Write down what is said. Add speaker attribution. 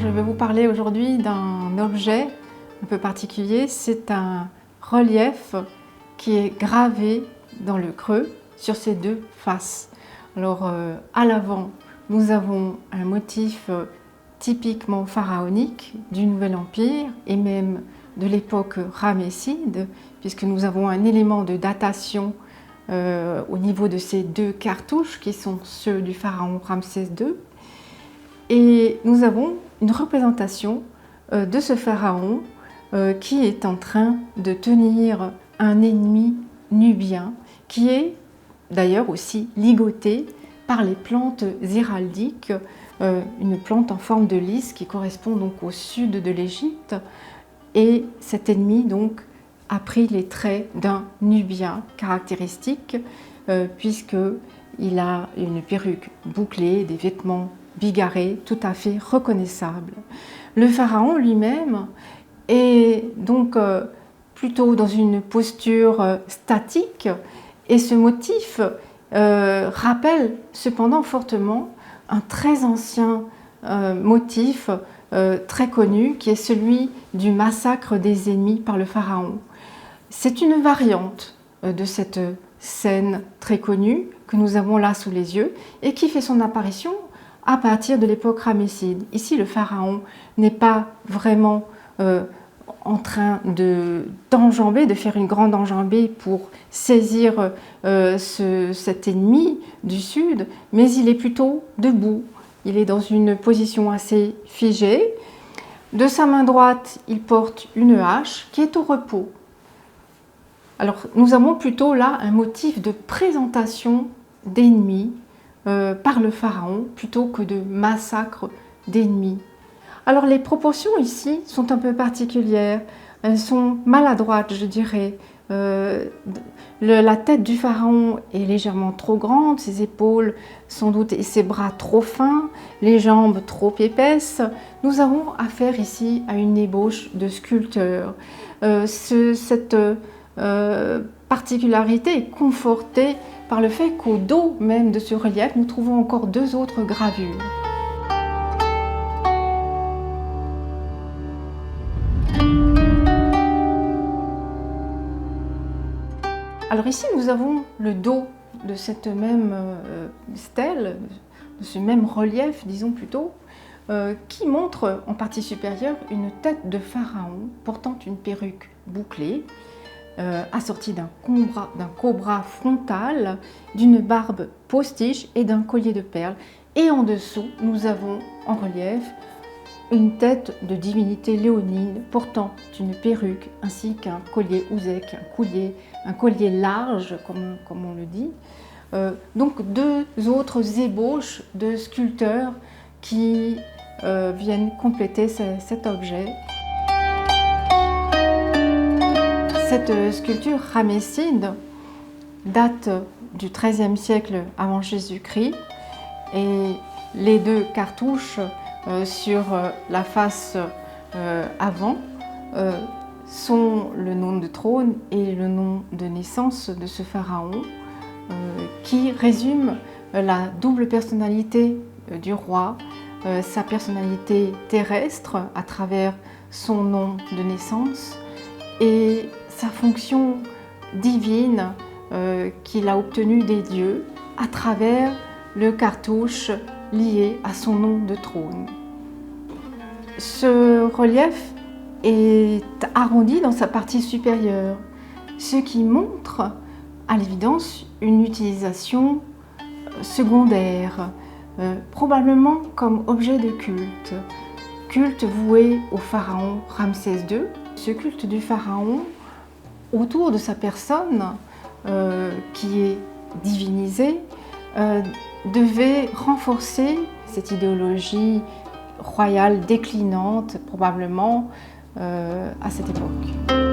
Speaker 1: Je vais vous parler aujourd'hui d'un objet un peu particulier. C'est un relief qui est gravé dans le creux sur ses deux faces. Alors à l'avant, nous avons un motif typiquement pharaonique du Nouvel Empire et même de l'époque ramesside, puisque nous avons un élément de datation au niveau de ces deux cartouches qui sont ceux du pharaon Ramsès II. Et nous avons une représentation de ce pharaon qui est en train de tenir un ennemi nubien qui est d'ailleurs aussi ligoté par les plantes héraldiques, une plante en forme de lys qui correspond donc au sud de l'Égypte. Et cet ennemi donc a pris les traits d'un nubien caractéristique puisqu'il a une perruque bouclée, des vêtements bigarrés, tout à fait reconnaissables. Le pharaon lui-même est donc plutôt dans une posture statique et ce motif rappelle cependant fortement un très ancien motif très connu qui est celui du massacre des ennemis par le pharaon. C'est une variante de cette scène très connue que nous avons là sous les yeux et qui fait son apparition à partir de l'époque ramesside. Ici, le pharaon n'est pas vraiment en train d'enjamber, de faire une grande enjambée pour saisir cet ennemi du sud, mais il est plutôt debout. Il est dans une position assez figée. De sa main droite, il porte une hache qui est au repos. Alors, nous avons plutôt là un motif de présentation d'ennemis par le pharaon plutôt que de massacre d'ennemis. Alors les proportions ici sont un peu particulières, elles sont maladroites je dirais. La tête du pharaon est légèrement trop grande, ses épaules sans doute et ses bras trop fins, les jambes trop épaisses. Nous avons affaire ici à une ébauche de sculpteur. Cette particularité est confortée par le fait qu'au dos même de ce relief, nous trouvons encore deux autres gravures. Alors ici, nous avons le dos de cette même stèle, de ce même relief, disons plutôt, qui montre en partie supérieure une tête de pharaon portant une perruque bouclée, assortie d'un cobra frontal, d'une barbe postiche et d'un collier de perles. Et en dessous, nous avons en relief une tête de divinité léonine portant une perruque ainsi qu'un collier ouzek, un collier large comme on le dit. Donc deux autres ébauches de sculpteurs qui viennent compléter cet objet. Cette sculpture ramesside date du XIIIe siècle avant Jésus-Christ et les deux cartouches sur la face avant sont le nom de trône et le nom de naissance de ce pharaon qui résume la double personnalité du roi, sa personnalité terrestre à travers son nom de naissance et sa fonction divine qu'il a obtenue des dieux à travers le cartouche lié à son nom de trône. Ce relief est arrondi dans sa partie supérieure, ce qui montre à l'évidence une utilisation secondaire, probablement comme objet de culte voué au pharaon Ramsès II. Ce culte du pharaon autour de sa personne, qui est divinisée, devait renforcer cette idéologie royale déclinante probablement à cette époque.